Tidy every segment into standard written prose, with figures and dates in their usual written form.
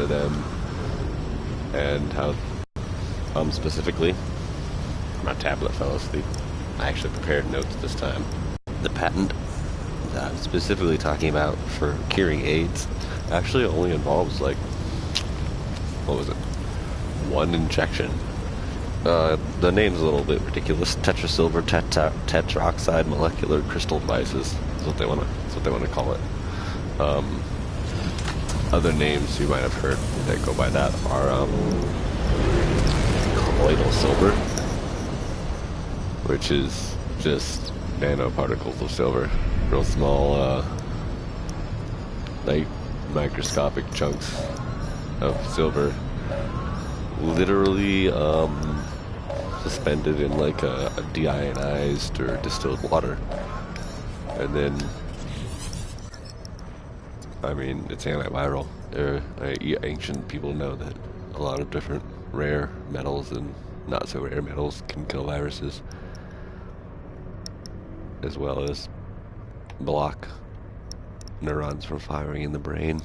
for them, and how specifically my tablet fell asleep. I actually prepared notes this time. The patent that I'm specifically talking about for curing AIDS actually only involves like, what was it, one injection. The name's a little bit ridiculous. Tetrasilver tetroxide molecular crystal devices is what they want to call it. Other names you might have heard that go by that are colloidal silver, which is just nanoparticles of silver, real small, like microscopic chunks of silver, literally suspended in like a deionized or distilled water, and then, I mean, it's antiviral. Ancient people know that a lot of different rare metals and not so rare metals can kill viruses, as well as block neurons from firing in the brain.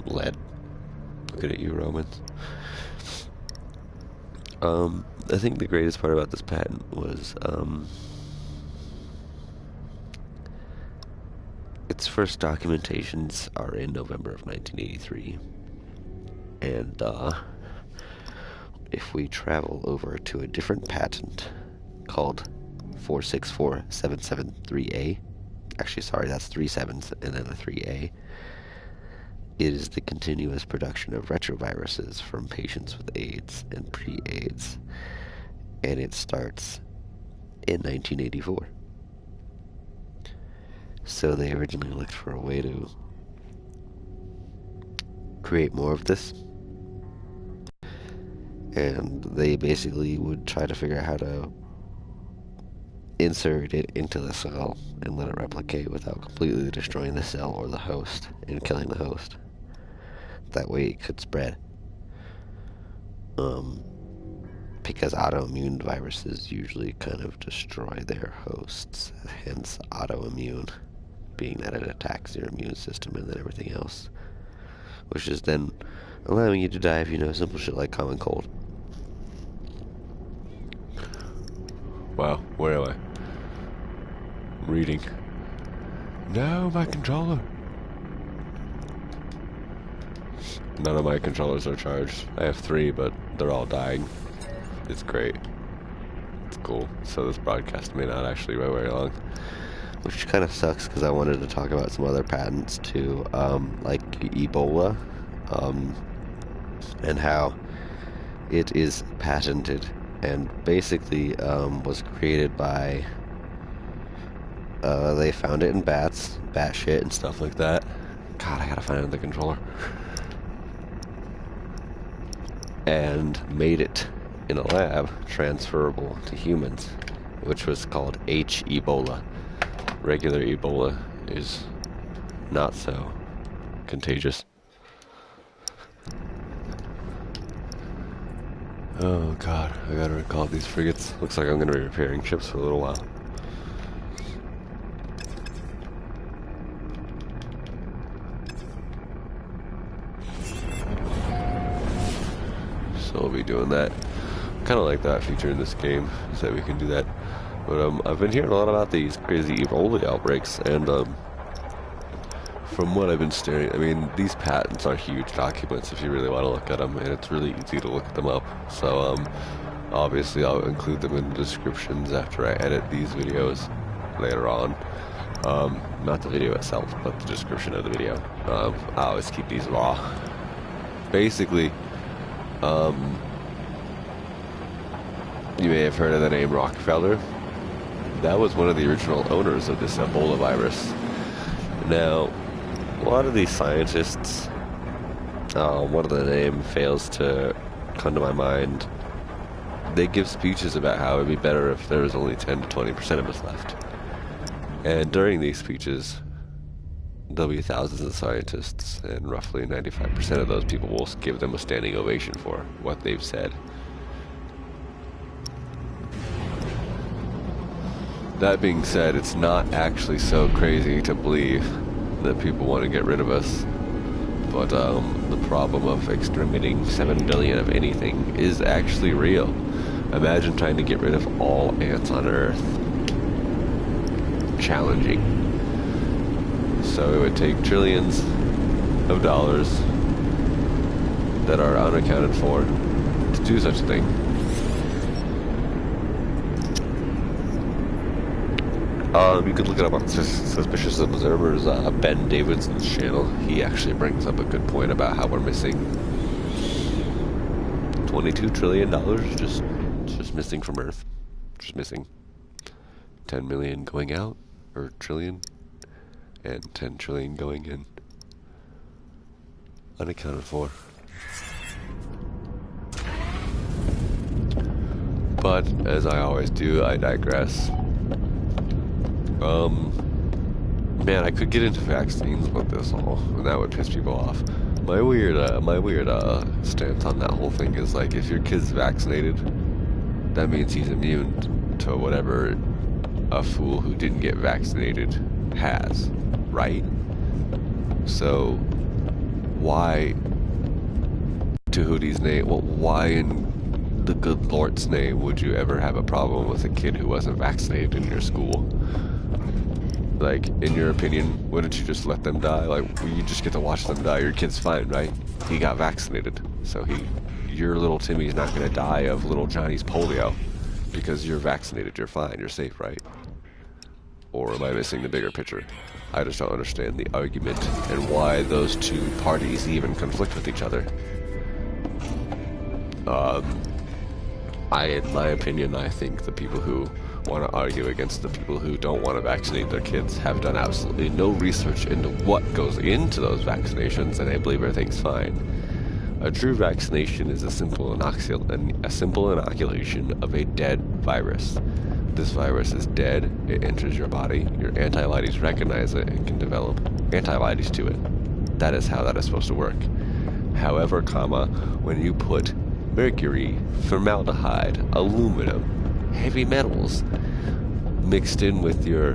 Lead. Good at you, Romans. I think the greatest part about this patent was its first documentations are in November of 1983, and if we travel over to a different patent called 464773A, actually sorry, that's 3 sevens and then a 3A, it is the continuous production of retroviruses from patients with AIDS and pre-AIDS, and it starts in 1984. So they originally looked for a way to create more of this, and they basically would try to figure out how to insert it into the cell and let it replicate without completely destroying the cell or the host and killing the host. That way it could spread. Because autoimmune viruses usually kind of destroy their hosts, hence autoimmune, being that it attacks your immune system and then everything else, which is then allowing you to die if you know simple shit like common cold. Wow, where am I? Reading. No, my controller. None of my controllers are charged. I have 3, but they're all dying. It's great. It's cool. So this broadcast may not actually go very long, which kind of sucks because I wanted to talk about some other patents too, like Ebola, and how it is patented and basically was created by, they found it in bats, bat shit and stuff like that. God, I gotta find another controller. And made it in a lab transferable to humans, which was called Ebola. Regular Ebola is not so contagious. Oh god, I gotta recall these frigates. Looks like I'm gonna be repairing ships for a little while. So I'll be doing that. Kind of like that feature in this game, is that we can do that. But I've been hearing a lot about these crazy Ebola outbreaks, and from what I've been staring, I mean, these patents are huge documents if you really want to look at them, and it's really easy to look them up. So obviously I'll include them in the descriptions after I edit these videos later on. Not the video itself, but the description of the video. I always keep these raw. Basically, you may have heard of the name Rockefeller. That was one of the original owners of this Ebola virus. Now, a lot of these scientists, one of the name fails to come to my mind. They give speeches about how it would be better if there was only 10 to 20% of us left. And during these speeches, there'll be thousands of scientists, and roughly 95% of those people will give them a standing ovation for what they've said. That being said, it's not actually so crazy to believe that people want to get rid of us. But the problem of exterminating 7 billion of anything is actually real. Imagine trying to get rid of all ants on Earth. Challenging. So it would take trillions of dollars that are unaccounted for to do such a thing. You could look it up on Suspicious Observer's Ben Davidson's channel. He actually brings up a good point about how we're missing $22 trillion just missing from Earth. Just missing 10 million going out, or trillion, and 10 trillion going in. Unaccounted for. But, as I always do, I digress. Man, I could get into vaccines with this all, and that would piss people off. My weird stance on that whole thing is, like, if your kid's vaccinated, that means he's immune to whatever a fool who didn't get vaccinated has, right? So, why, to Hootie's name, well, why in the good Lord's name would you ever have a problem with a kid who wasn't vaccinated in your school? Like, in your opinion, wouldn't you just let them die? Like, you just get to watch them die. Your kid's fine, right? He got vaccinated. So your little Timmy's not going to die of little Johnny's polio because you're vaccinated. You're fine. You're safe, right? Or am I missing the bigger picture? I just don't understand the argument and why those two parties even conflict with each other. In my opinion, I think the people who want to argue against the people who don't want to vaccinate their kids have done absolutely no research into what goes into those vaccinations, and I believe everything's fine. A true vaccination is a simple inoculation of a dead virus. This virus is dead, it enters your body, your antibodies recognize it and can develop antibodies to it. That is how that is supposed to work. However, when you put mercury, formaldehyde, aluminum, heavy metals mixed in with your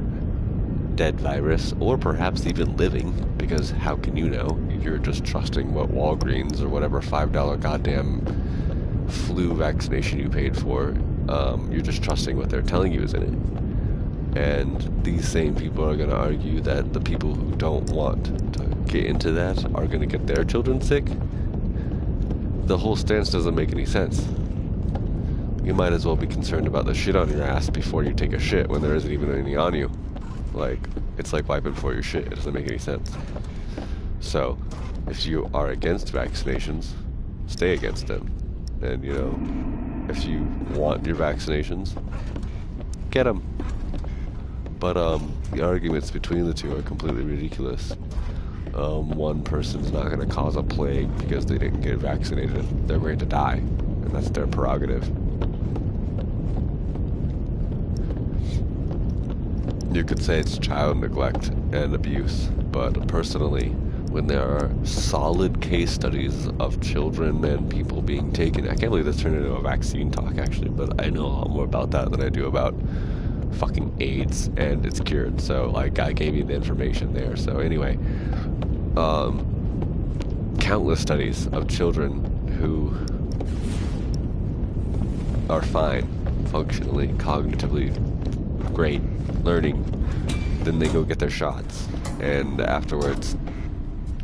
dead virus, or perhaps even living, because how can you know? You're just trusting what Walgreens or whatever $5 goddamn flu vaccination you paid for. You're just trusting what they're telling you is in it. And these same people are going to argue that the people who don't want to get into that are going to get their children sick. The whole stance doesn't make any sense. You might as well be concerned about the shit on your ass before you take a shit when there isn't even any on you. Like, it's like wiping before your shit. It doesn't make any sense. So, if you are against vaccinations, stay against them. And, you know, if you want your vaccinations, get them. But, the arguments between the two are completely ridiculous. One person's not going to cause a plague because they didn't get vaccinated. They're going to die. And that's their prerogative. You could say it's child neglect and abuse, but personally, when there are solid case studies of children and people being taken, I can't believe this turned into a vaccine talk actually, but I know a lot more about that than I do about fucking AIDS and it's cured, so like I gave you the information there. So anyway, countless studies of children who are fine, functionally, cognitively great, learning, then they go get their shots, and afterwards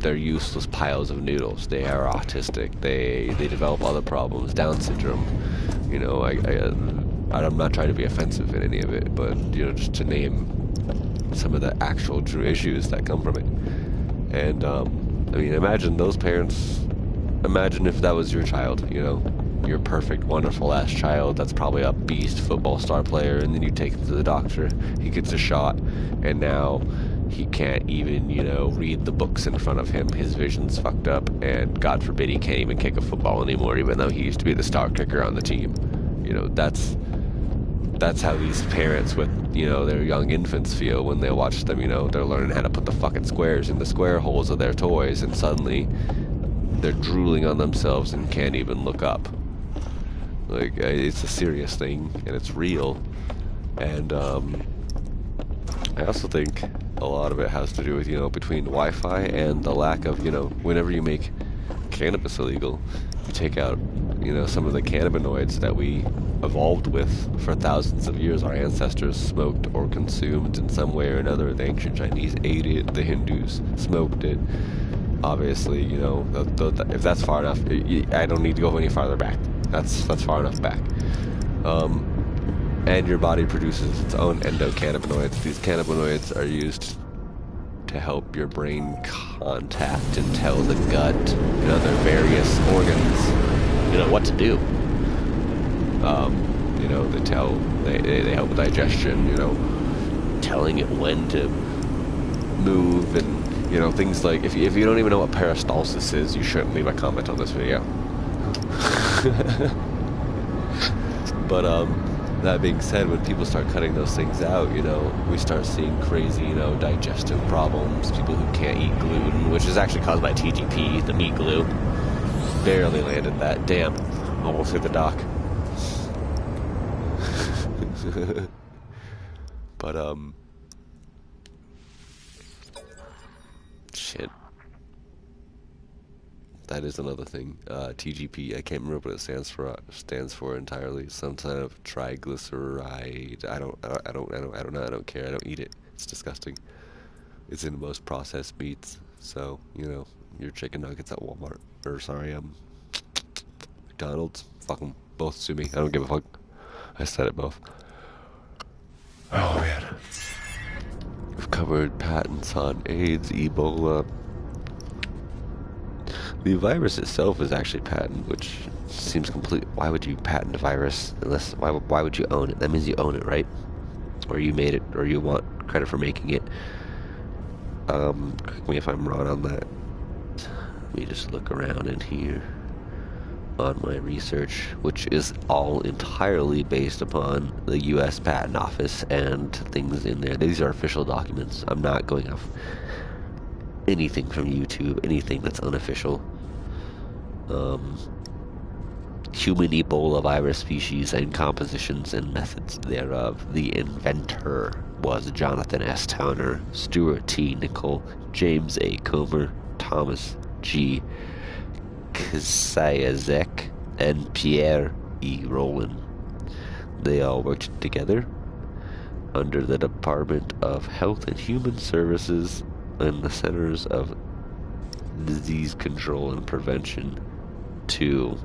they're useless piles of noodles. They are autistic, they develop other problems, Down syndrome, you know. I'm not trying to be offensive in any of it, but you know, just to name some of the actual true issues that come from it. And I mean, imagine those parents, imagine if that was your child, you know, your perfect, wonderful ass child that's probably a beast football star player, and then you take him to the doctor, he gets a shot, and now he can't even, you know, read the books in front of him. His vision's fucked up, and God forbid he can't even kick a football anymore, even though he used to be the star kicker on the team. You know, that's how these parents with, you know, their young infants feel when they watch them, you know, they're learning how to put the fucking squares in the square holes of their toys, and suddenly they're drooling on themselves and can't even look up. Like, it's a serious thing, and it's real. And I also think a lot of it has to do with, between Wi-Fi and the lack of, whenever you make cannabis illegal, you take out, some of the cannabinoids that we evolved with for thousands of years. Our ancestors smoked or consumed in some way or another. The ancient Chinese ate it. The Hindus smoked it. Obviously, if that's far enough, I don't need to go any farther back. That's far enough back. And your body produces its own endocannabinoids. These cannabinoids are used to help your brain contact and tell the gut and other various organs, what to do. They help with digestion, telling it when to move, and things like, if you don't even know what peristalsis is, you shouldn't leave a comment on this video. But that being said, when people start cutting those things out, we start seeing crazy, digestive problems, people who can't eat gluten, which is actually caused by TGP, the meat glue. Barely landed that. Damn. Almost hit the dock. But, shit. That is another thing. TGP, I can't remember what it stands for entirely. Some kind of triglyceride. I don't know. I don't care. I don't eat it. It's disgusting. It's in most processed meats. So, your chicken nuggets at Walmart, or sorry, McDonald's. Fuck them. Both sue me. I don't give a fuck. I said it both. Oh man. We've covered patents on AIDS, Ebola. The virus itself is actually patent, which seems complete. Why would you patent a virus unless? Why would you own it? That means you own it, right? Or you made it, or you want credit for making it. Correct me if I'm wrong on that. Let me just look around in here on my research, which is all entirely based upon the U.S. Patent Office and things in there. These are official documents. I'm not going off anything from YouTube, anything that's unofficial. Human Ebola virus species and compositions and methods thereof. The inventor was Jonathan S. Towner, Stuart T. Nicol, James A. Comer, Thomas G. Kasiazek, and Pierre E. Rowland. They all worked together under the Department of Health and Human Services and the Centers of Disease Control and Prevention to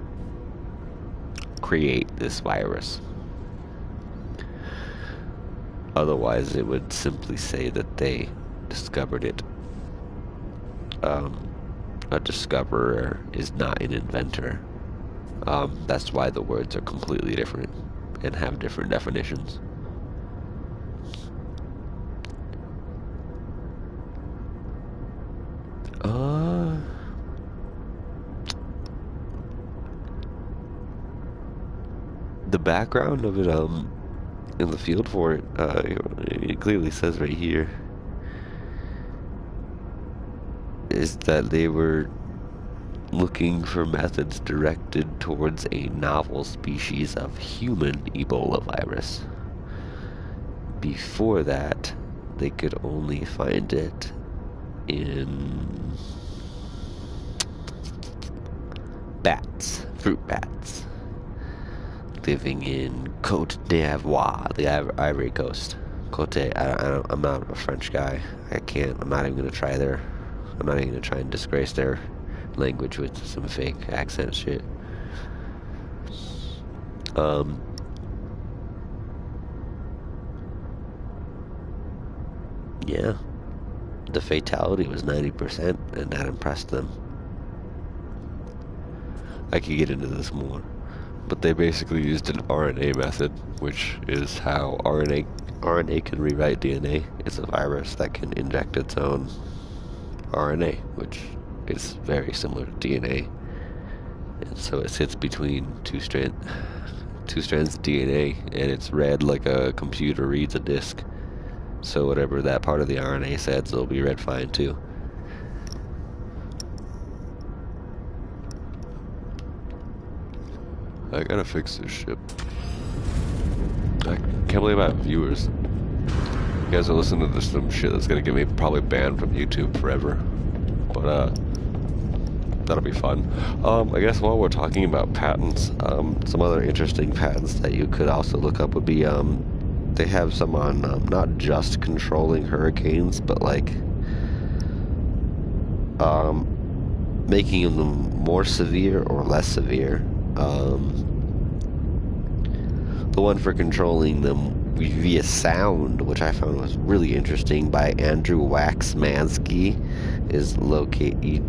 create this virus. Otherwise, it would simply say that they discovered it. A discoverer is not an inventor. That's why the words are completely different and have different definitions. The background of it, in the field for it, it clearly says right here, is that they were looking for methods directed towards a novel species of human Ebola virus. Before that, they could only find it in bats, fruit bats, living in Côte d'Ivoire, the Ivory Coast. I'm not a French guy. I'm not even gonna try there. I'm not even gonna try and disgrace their language with some fake accent shit. Yeah. The fatality was 90%, and that impressed them. I could get into this more, but they basically used an RNA method, which is how RNA can rewrite DNA. It's a virus that can inject its own RNA, which is very similar to DNA, and so it sits between two strands of DNA, and it's read like a computer reads a disk. So whatever that part of the RNA says, it'll be read fine too. I gotta fix this shit. I can't believe I have viewers. You guys are listening to some shit that's gonna get me probably banned from YouTube forever. But, that'll be fun. I guess while we're talking about patents, some other interesting patents that you could also look up would be, they have some on, not just controlling hurricanes, but like, making them more severe or less severe. The one for controlling them via sound, which I found was really interesting, by Andrew Waxmansky, is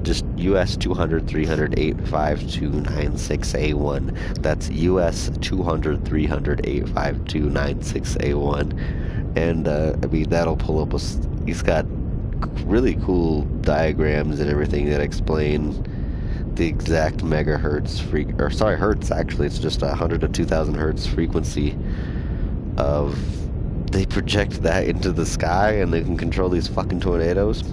just US 200-300-85296A1. That's US 200-300-85296A1. And I mean, that'll pull up he's got really cool diagrams and everything that explain the exact megahertz hertz, actually. It's just 100 to 2000 hertz frequency they project that into the sky, and they can control these fucking tornadoes.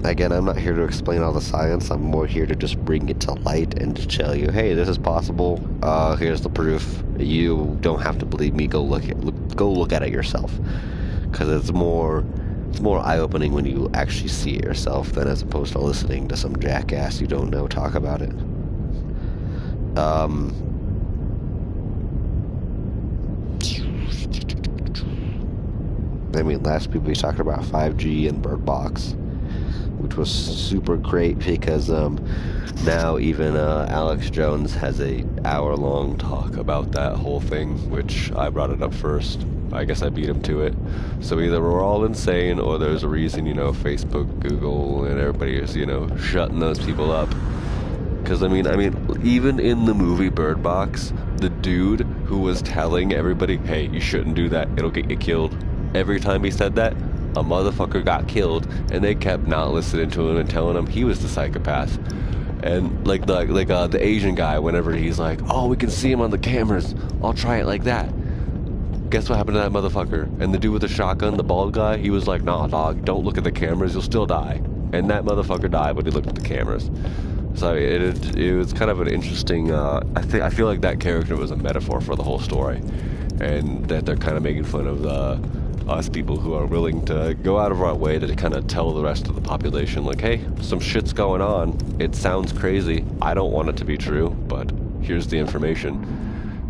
Again, I'm not here to explain all the science. I'm more here to just bring it to light and to tell you, hey, this is possible. Here's the proof. You don't have to believe me. Go look at it yourself, because it's more eye-opening when you actually see it yourself than as opposed to listening to some jackass you don't know talk about it. I mean, last week we talked about 5G and Bird Box, which was super great because now even Alex Jones has a hour-long talk about that whole thing, which I brought it up first. I guess I beat him to it. So either we're all insane, or there's a reason, Facebook, Google, and everybody is, shutting those people up. Because, I mean, even in the movie Bird Box, the dude who was telling everybody, hey, you shouldn't do that, it'll get you killed, every time he said that, a motherfucker got killed, and they kept not listening to him and telling him he was the psychopath. And the Asian guy, whenever he's like, oh, we can see him on the cameras, I'll try it like that. Guess what happened to that motherfucker? And the dude with the shotgun, the bald guy, he was like, nah, dog, don't look at the cameras, you'll still die. And that motherfucker died when he looked at the cameras. So it was kind of an interesting, I feel like that character was a metaphor for the whole story. And that they're kind of making fun of us people who are willing to go out of our way to kind of tell the rest of the population, like, hey, some shit's going on. It sounds crazy. I don't want it to be true, but here's the information.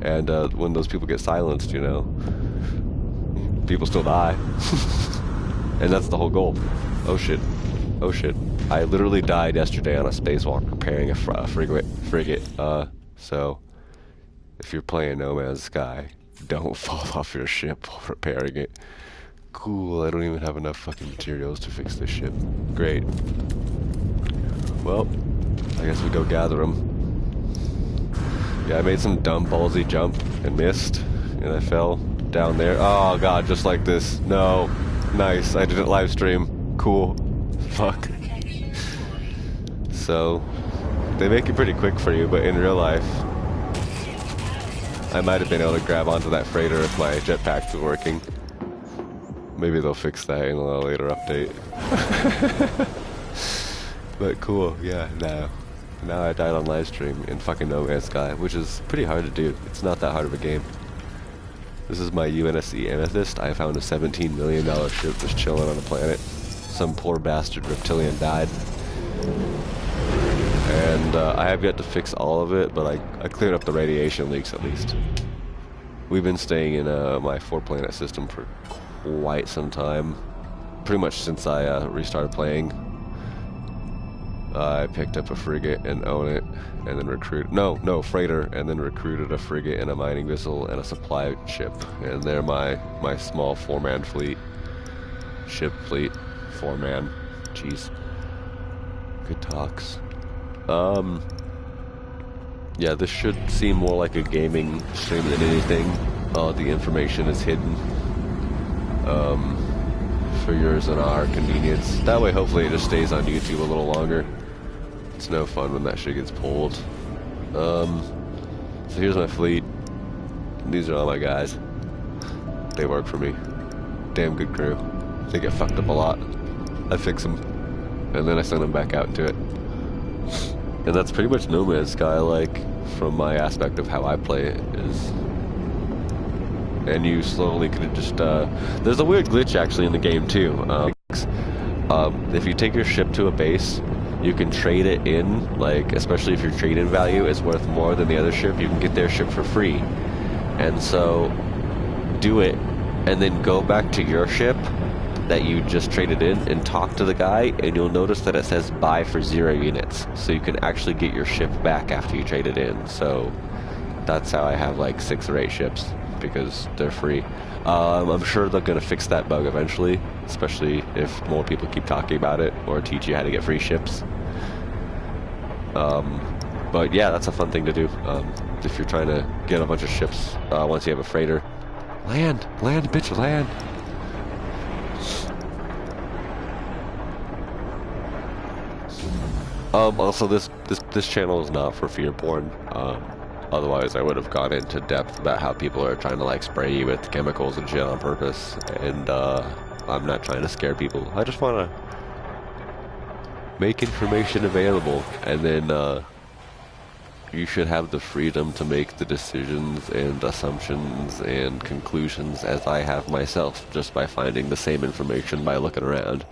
And when those people get silenced, people still die. And that's the whole goal. Oh shit. I literally died yesterday on a spacewalk repairing a frigate. So if you're playing No Man's Sky, don't fall off your ship while repairing it. Cool, I don't even have enough fucking materials to fix this ship. Great. Well, I guess we go gather them. Yeah, I made some dumb ballsy jump and missed, and I fell down there. Oh god, just like this. No. Nice, I didn't live stream. Cool. Fuck. So, they make it pretty quick for you, but in real life, I might have been able to grab onto that freighter if my jetpack's been working. Maybe they'll fix that in a later update. But cool, yeah, now I died on live stream in fucking No Man's Sky, which is pretty hard to do. It's not that hard of a game. This is my UNSC Amethyst. I found a $17 million ship just chilling on a planet. Some poor bastard reptilian died. And I have yet to fix all of it, but I cleared up the radiation leaks at least. We've been staying in my 4-planet system for quite some time. Pretty much since I restarted playing. I picked up a frigate and own it, and then freighter, and then recruited a frigate and a mining vessel and a supply ship. And they're my small 4-man fleet. Ship fleet. 4-man. Jeez. Good talks. Yeah, this should seem more like a gaming stream than anything. All the information is hidden. For yours and our convenience. That way, hopefully, it just stays on YouTube a little longer. It's no fun when that shit gets pulled. So here's my fleet. These are all my guys. They work for me. Damn good crew. They get fucked up a lot. I fix them, and then I send them back out into it. And that's pretty much No Man's Sky, like, from my aspect of how I play it, is... and you slowly could just, there's a weird glitch actually in the game too. If you take your ship to a base, you can trade it in, like, especially if your trade-in value is worth more than the other ship, you can get their ship for free. And so, do it, and then go back to your ship that you just traded in and talk to the guy, and you'll notice that it says buy for 0 units. So you can actually get your ship back after you trade it in. So, that's how I have like 6 or 8 ships, because they're free. I'm sure they're going to fix that bug eventually, especially if more people keep talking about it or teach you how to get free ships. But yeah, that's a fun thing to do if you're trying to get a bunch of ships once you have a freighter. Land, bitch, land. Also, this channel is not for fear porn. Otherwise, I would have gone into depth about how people are trying to like spray you with chemicals and shit on purpose. And I'm not trying to scare people. I just want to make information available, and then you should have the freedom to make the decisions and assumptions and conclusions as I have myself, just by finding the same information by looking around.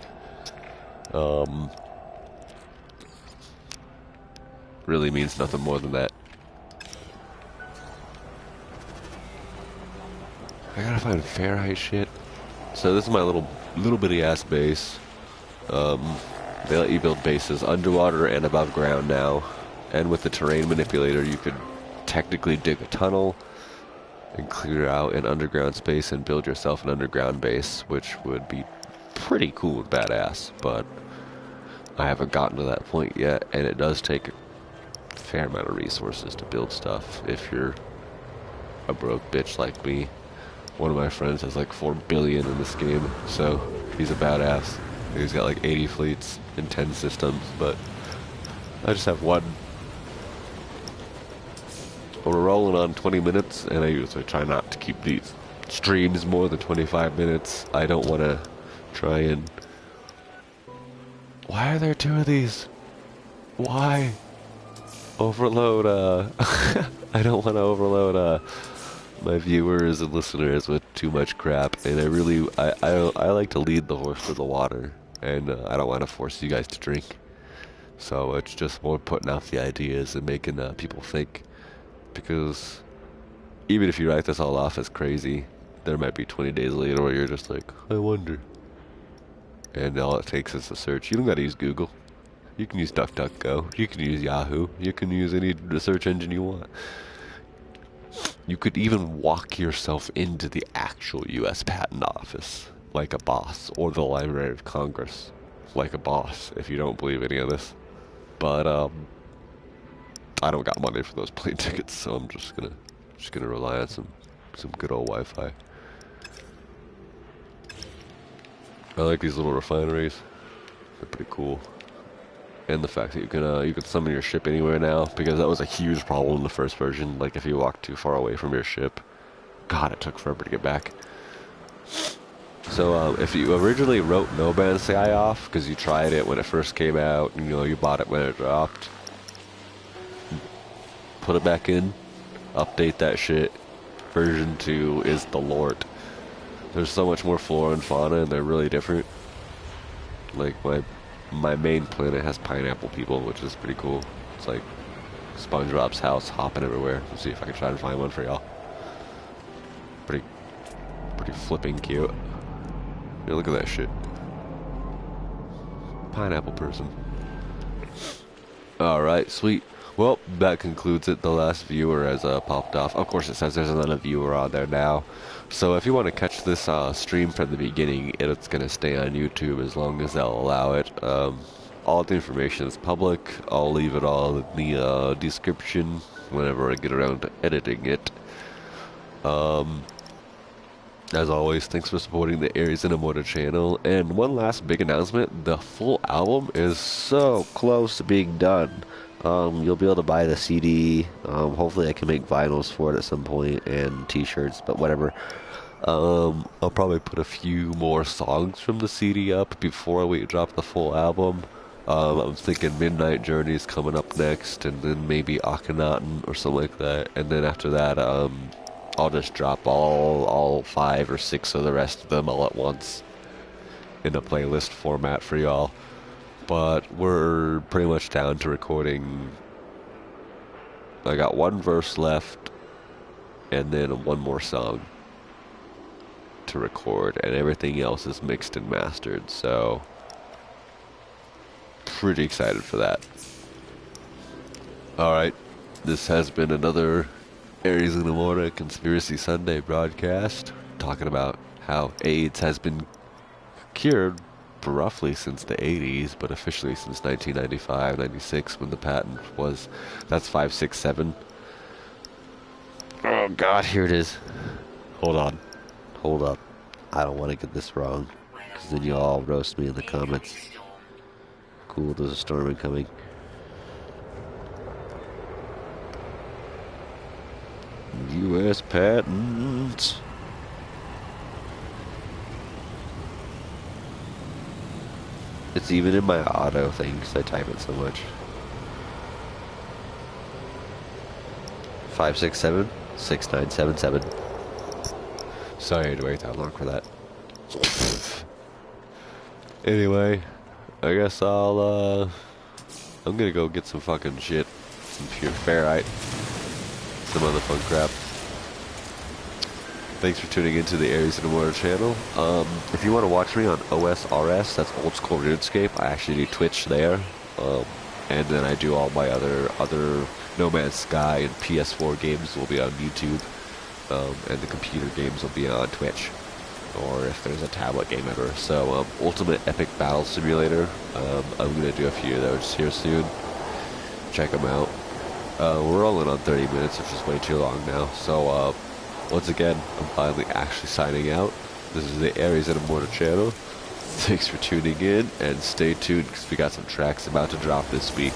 Really means nothing more than that. I gotta find Fahrenheit shit. So this is my little bitty ass base. They let you build bases underwater and above ground now. And with the terrain manipulator, you could technically dig a tunnel and clear out an underground space and build yourself an underground base, which would be pretty cool and badass. But I haven't gotten to that point yet, and it does take a fair amount of resources to build stuff if you're a broke bitch like me. One of my friends has like 4 billion in this game, so he's a badass. He's got like 80 fleets and 10 systems, but I just have one. We're rolling on 20 minutes, and I usually try not to keep these streams more than 25 minutes. I don't want to try and... Why are there 2 of these? Why? Overload, I don't want to overload, my viewers and listeners with too much crap, and I like to lead the horse to the water, and I don't want to force you guys to drink. So it's just more putting out the ideas and making people think, because even if you write this all off as crazy, there might be 20 days later where you're just like, I wonder. And all it takes is a search. You don't gotta use Google. You can use DuckDuckGo. You can use Yahoo. You can use any search engine you want. You could even walk yourself into the actual U.S. Patent Office like a boss, or the Library of Congress like a boss, if you don't believe any of this. But I don't got money for those plane tickets, so I'm just gonna rely on some good old Wi-Fi. I like these little refineries. They're pretty cool. And the fact that you can summon your ship anywhere now, because that was a huge problem in the first version. Like, if you walked too far away from your ship, God, it took forever to get back. So if you originally wrote No Man's Sky off because you tried it when it first came out, and you bought it when it dropped, put it back in, update that shit. Version 2 is the Lord. There's so much more flora and fauna, and they're really different. Like, my main planet has pineapple people, which is pretty cool. It's like SpongeBob's house hopping everywhere. Let's see if I can try and find one for y'all. Pretty flipping cute. Yeah, look at that shit. Pineapple person. Alright, sweet. Well, that concludes it. The last viewer has popped off. Of course, it says there's another viewer on there now. So if you want to catch this stream from the beginning, it's going to stay on YouTube as long as they'll allow it. All the information is public. I'll leave it all in the description whenever I get around to editing it. As always, thanks for supporting the Ares.inamorta channel. And one last big announcement, the full album is so close to being done. You'll be able to buy the CD. Hopefully I can make vinyls for it at some point, and t-shirts, but whatever. I'll probably put a few more songs from the CD up before we drop the full album. I'm thinking Midnight Journey's coming up next, and then maybe Akhenaten or something like that. And then after that, I'll just drop all 5 or 6 of the rest of them all at once in a playlist format for y'all. But we're pretty much down to recording. I got 1 verse left and then 1 more song to record, and everything else is mixed and mastered, so pretty excited for that. Alright, this has been another Ares.inamorta Conspiracy Sunday broadcast, talking about how AIDS has been cured roughly since the 80s, but officially since 1995, 96, when the patent was. That's 567. Oh god, here it is. Hold on. Hold up. I don't want to get this wrong, because then you all roast me in the comments. Cool, there's a storm incoming. U.S. patent. It's even in my auto thing because I type it so much. 567 6977. Sorry I had to wait that long for that. Anyway, I guess I'm gonna go get some fucking shit. Some pure ferrite. Some other fun crap. Thanks for tuning into the Ares.inamorta channel. If you want to watch me on OSRS, that's Old School RuneScape, I actually do Twitch there. And then I do all my other No Man's Sky and PS4 games will be on YouTube. And the computer games will be on Twitch. Or if there's a tablet game ever. So, Ultimate Epic Battle Simulator. I'm going to do a few of those here soon. Check them out. We're rolling on 30 minutes, which is way too long now. So, once again, I'm finally actually signing out. This is the Ares.inamorta channel. Thanks for tuning in, and stay tuned because we got some tracks about to drop this week.